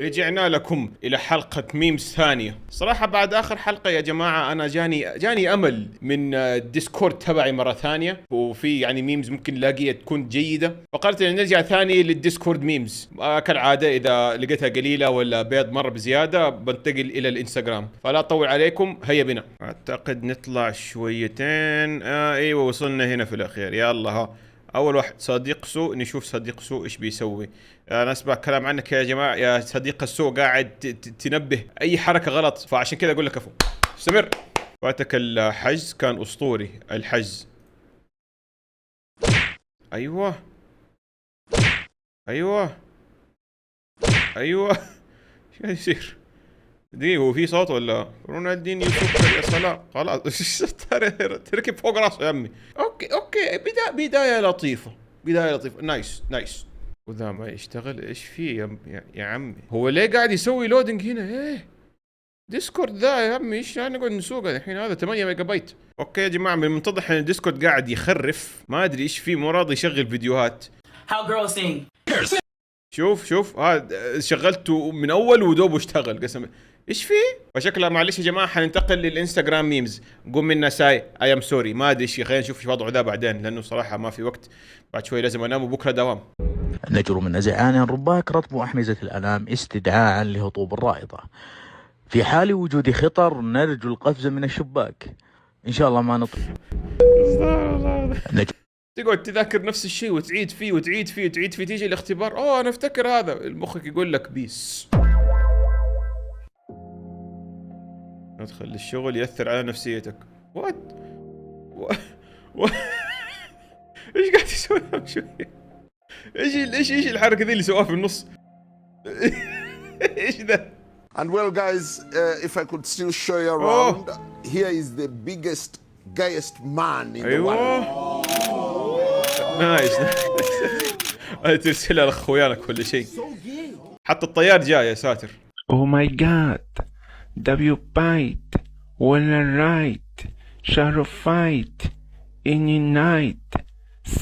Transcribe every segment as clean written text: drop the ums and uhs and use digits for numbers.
رجعنا لكم إلى حلقة ميمز ثانية. صراحة بعد آخر حلقة يا جماعة أنا جاني أمل من الديسكورد تبعي مرة ثانية، وفي يعني ميمز ممكن نلاقيها تكون جيدة، فقررت إن نرجع ثاني للديسكورد ميمز. كالعادة إذا لقيتها قليلة ولا بيض مرة بزيادة بنتقل إلى الإنستغرام، فلا أطول عليكم، هيا بنا. أعتقد نطلع شويتين. أيوة وصلنا هنا في الأخير. يلا ها، اول واحد صديق سوء، نشوف صديق سوء ايش بيسوي. انا اسمع كلام عنك يا جماعه يا صديق السوء، قاعد تنبه اي حركه غلط، فعشان كذا اقول لك كفو استمر. فاتك الحجز، كان اسطوري الحجز. ايوه ايوه ايوه ايش قاعد يصير؟ دي هو في صوت ولا رونالدينيو سكر يا صلاح؟ خلاص تركب فوق راسه يا عمي. اوكي بدايه لطيفه، بدايه لطيفه. نايس نايس. وذا ما يشتغل، ايش فيه يا عمي؟ هو ليه قاعد يسوي لودنج هنا؟ ايه ديسكورد ذا يا عمي؟ ايش يعني نقعد نسوقه الحين؟ هذا 8 ميجا بايت. اوكي يا جماعه، من المنتظر ان الديسكورد قاعد يخرف، ما ادري ايش فيه، مو راضي يشغل فيديوهات. How girls sing. شوف هذا شغلته من اول ودوب اشتغل قسم. ايش فيه؟ فشكلها معلش يا جماعه حننتقل للانستغرام ميمز. قوم منا ساي، اي ام سوري، ما ادري ايش. خلينا نشوف ايش وضعه ذا بعدين، لانه صراحه ما في وقت، بعد شوي لازم انام وبكره دوام. نجر من نزعان الرباك رطب أحمزة الأنام استدعاء لهطوب الرائطة. في حال وجود خطر نرجو القفز من الشباك. إن شاء الله ما نطل. تقعد تذاكر نفس الشيء وتعيد فيه وتعيد فيه وتعيد فيه، تيجي الاختبار اوه انا افتكر هذا، المخك يقول لك بيس. ادخل الشغل يأثر على نفسيتك. وات ايش قاعد يسوي شوية؟ ايش الحركة ذي اللي سواها في النص؟ ايش ذا؟ And well, guys, if I could still show you around, here is the biggest, gayest man in the world. نايس. هذه ترسلها لاخويانك كل شيء. حتى الطيار جاي يا ساتر. Oh my god. W bite. ولا رايت. شهر فايت. Any night.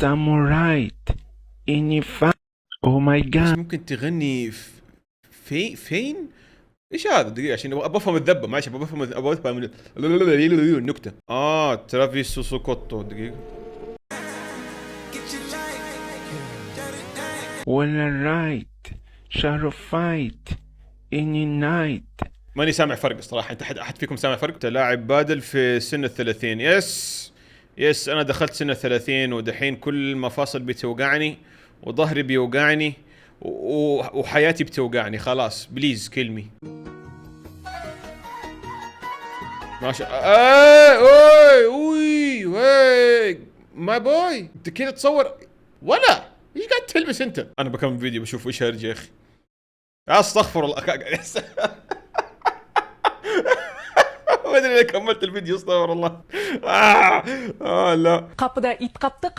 Samurai. Any fight. Oh my god. ممكن تغني فين؟ ايش هذا؟ دقيقة عشان ابغى افهم الذبة، معلش ابغى افهم النكتة. ترافيس سوكوتو. دقيقة. ولا رايت. شهر فايت. Any night. ماني سامع فرق صراحة. انت احد فيكم سامع فرق؟ انت لاعب بادل في سن 30. يس انا دخلت سن 30 ودحين كل المفاصل بتوقعني وظهري بيوقعني وحياتي بتوقعني. خلاص بليز كلمي. ما شاء اوي ماي بوي، انت كذا تصور ولا ايش قاعد تلبس انت؟ انا بكمل فيديو بشوف ايش هرجي يا اخي. استغفر الله. ما ادري ليه كملت الفيديو، استغفر الله. لا. Kapıda it kaptı,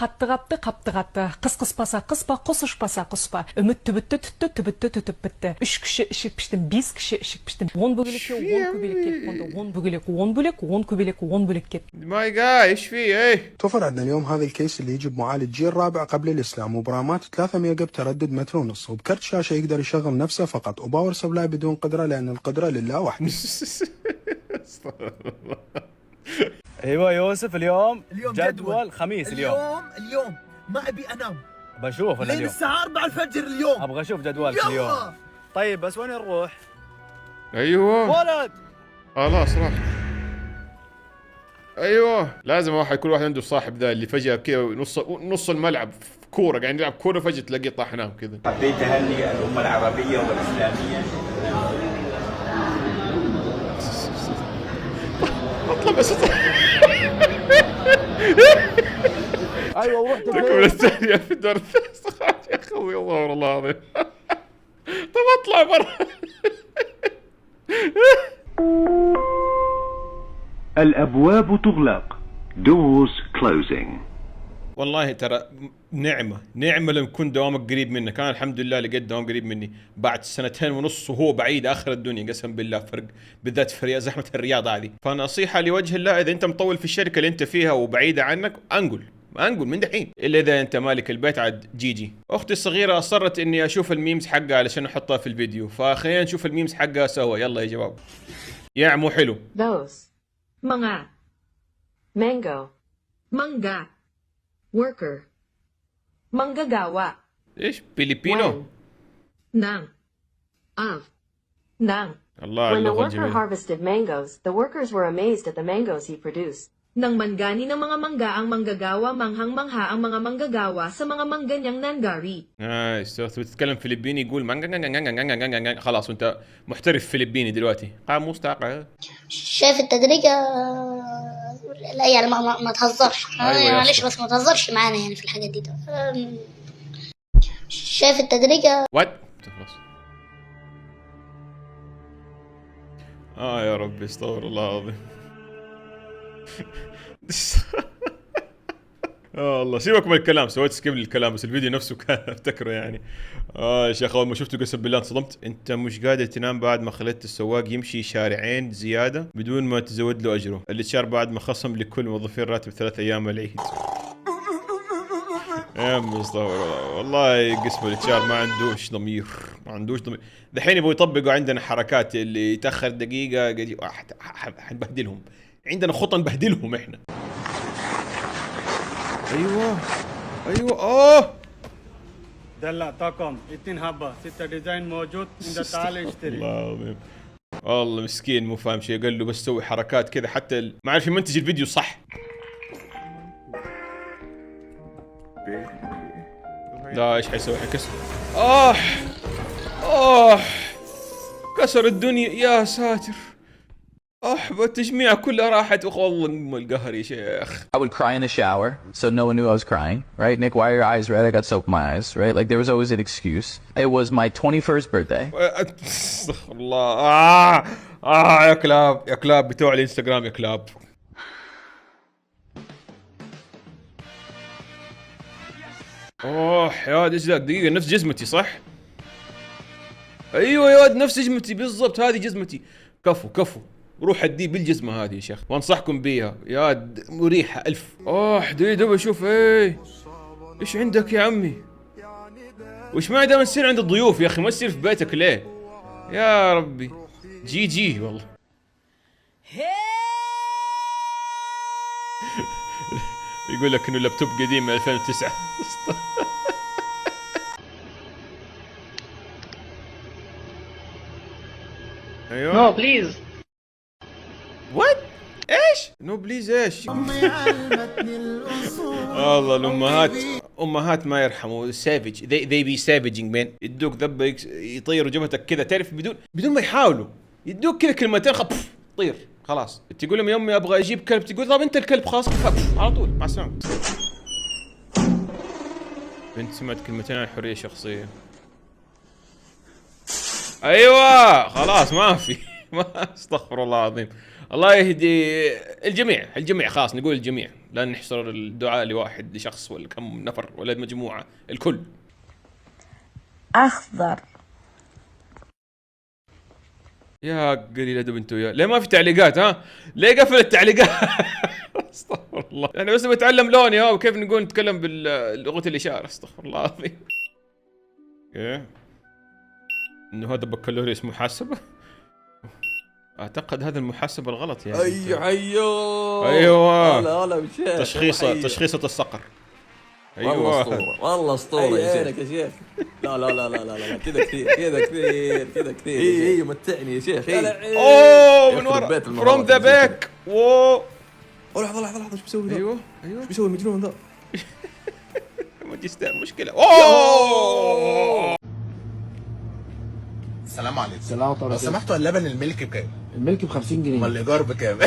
kaptı. Kıs kıspasa kıspa, kusuşpasa kuspa. Ümit tübüttü tüttü, tübüttü tütüp bitti. 3 kişi ışık piştim, 5 kişi ışık piştim. 10 bölük 10 kübülük ketip 10 bölük 10 bölük 10 kübülük 10 bölük ketip. ماي جاي ايش في ايه؟ توفر عندنا اليوم هذا الكيس اللي يجي بمعالج جيل رابع قبل الإسلام وبرامات 3 ميجا بتردد 1.5 متر، وبكرت شاشة يقدر يشغل نفسه فقط، وباور سبلاي بدون قدرة لأن القدرة لله وحده. ايوه يوسف، اليوم جدول خميس. اليوم ما ابي انام. بشوف انا اليوم الساعة 4 الفجر اليوم. ابغى اشوف جدولك اليوم. طيب بس وين نروح؟ ايوه ولد خلاص راح. ايوه لازم واحد، كل واحد عنده صاحب ذا اللي فجأة كذا نص الملعب كورة قاعد يلعب كورة فجأة تلاقيه طاح نام كذا. حبيت اهني الامة العربية والاسلامية. اطلع بس ايوه ورحت تكمل الثانية في الدور الثالث يا اخوي. الله والله العظيم. طب اطلع برا. الابواب تغلق. Doors closing. والله ترى نعمة لما يكون دوامك قريب منك. أنا الحمد لله لقيت دوام قريب مني بعد 2.5 وهو بعيد آخر الدنيا. قسم بالله فرق، بالذات في زحمة الرياض هذه. فنصيحة لوجه الله، إذا أنت مطول في الشركة اللي أنت فيها وبعيدة عنك، أنقل ما نقول من دحين الا اذا انت مالك البيت عاد جيجي. اختي الصغيره اصرت اني اشوف الميمز حقها علشان احطها في الفيديو، فخلينا نشوف الميمز حقها سوا. يلا يا جواب. يا مو حلو. Those. Mga. Mango. Mangga. Worker. Manggagawa. ايش فيليبينو؟ Nang. Of. Nang. الله على When the اللغه worker الجميله. harvested mangoes, the workers were amazed at the mangoes he produced. Nang mangani ng mga mangga ang manggagawa, manghang-mangha ang mga manggagawa sa mga mangganyang nangari. تتكلم فلبيني يقول مانجا خلاص وانت محترف فلبيني دلوقتي. قاموس طاقه. شايف التدريج لا يعني ما تهزرش. أيوة معلش بس ما تهزرش معانا يعني في الحاجات دي. شايف التدريج وات خلاص. يا ربي استغفر الله العظيم. الله سيبك من الكلام، سويت سكيب للكلام بس الفيديو نفسه كان افتكره يعني. يا شيخ اول ما شفته قسم بالله انصدمت. انت مش قادر تنام بعد ما خليت السواق يمشي شارعين زياده بدون ما تزود له اجره، اللي شار بعد ما خصم لكل موظفين راتب 3 ايام العيد. يا عمي استغفر الله والله قسم الاتشار ما عندوش ضمير، ما عندوش ضمير. دحين يبغوا يطبقوا عندنا حركات اللي يتاخر دقيقه حنبهدلهم. عندنا خطه نبهدلهم احنا. ايوه دلع طاقم 2 حبه 6 ديزاين موجود عند تعال اشتري. الله العظيم والله مسكين مو فاهم شيء، قال له بس سوي حركات كذا حتى ما عارف يمنتج الفيديو صح. لا ايش حيسوي؟ حيكسر. كسر الدنيا يا ساتر. التجميع كلها راحت. والله ام القهر يا شيخ. I would cry in the shower, so no one knew I was crying, right? Nick, why are your eyes red? I got soap in my eyes, right? Like there was always an excuse. It was my 21st birthday. استغفر الله. يا كلاب يا كلاب بتوع الانستغرام يا كلاب. يا واد ايش ذاك؟ دقيقة نفس جزمتي صح؟ ايوه يا واد نفس جزمتي بالضبط، هذه جزمتي. كفو روح ادي بالجزمة هذه يا شيخ وانصحكم بيها يا واد مريحة الف. دقيقة بشوف ايش عندك يا عمي؟ وش ما دام تصير عند الضيوف يا اخي، ما تصير في بيتك ليه؟ يا ربي جي والله. يقول لك انه اللابتوب قديم من 2009. ايوه نو بليز. وات؟ ايش؟ نو بليز ايش؟ والله الامهات ما يرحموا. سافج they be savaging man. يدوك ذبه يطيروا جبهتك كذا تعرف بدون ما يحاولوا، يدوك كذا كلمتين طير خلاص. تقول لهم يا امي ابغى اجيب كلب، تقول طب انت الكلب خلاص على طول مع السلامه. بنت سمعت كلمتين عن الحريه الشخصيه. ايوه خلاص ما في. استغفر الله العظيم. الله يهدي الجميع خلاص نقول الجميع، لا نحصر الدعاء لواحد لشخص ولا كم نفر ولا مجموعه، الكل. اخضر. يا قليل ادب انتوا يا ليه ما في تعليقات؟ ليه قفل التعليقات؟ استغفر الله. انا بس بتعلم لوني وكيف نقول نتكلم باللغه الاشاره. استغفر الله العظيم. انه هذا بكالوريوس محاسبه. اعتقد هذا المحاسبه الغلط يعني. ايوه هلا بشيخ. تشخيصة الصقر. والله اسطوره يا شيخ. يا شيخ لا كذا كثير. اي متعني يا شيخ. من ورا فروم ذا باك. لحظه ايش بيسوي؟ ايوه ايش بيسوي المجنون ذا؟ ماجستير مشكله. السلام عليكم. السلام عليكم. لو سمحتوا اللبن الملكي بكام؟ الملكي ب 50 جنيه. امال الايجار بكام؟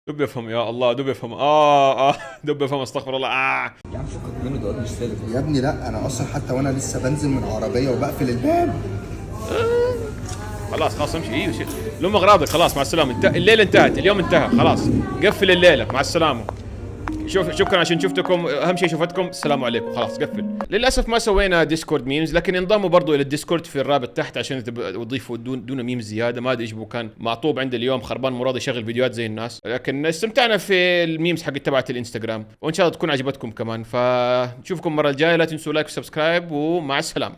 دب يفهم يا الله، دب يفهم. دب يفهم. استغفر الله. يا عم فكك منه ده مش سالك يا ابني. لا انا اصلا حتى وانا لسه بنزل من العربيه وبقفل الباب. خلاص امشي. ايوه شيخ لهم اغراضك خلاص مع السلامه. الليله انتهت، اليوم انتهى خلاص. قفل الليله مع السلامه. شكرا عشان شفتكم. اهم شيء شفتكم. السلام عليكم. خلاص قفل. للاسف ما سوينا ديسكورد ميمز، لكن انضموا برضو الى الديسكورد في الرابط تحت عشان تضيفوا دون ميمز زياده. ما ادري ايش كان معطوب عندي اليوم، خربان مو راضي يشغل فيديوهات زي الناس، لكن استمتعنا في الميمز حق تبعت الانستغرام، وان شاء الله تكون عجبتكم كمان. فنشوفكم المره الجايه، لا تنسوا لايك وسبسكرايب، ومع السلامه.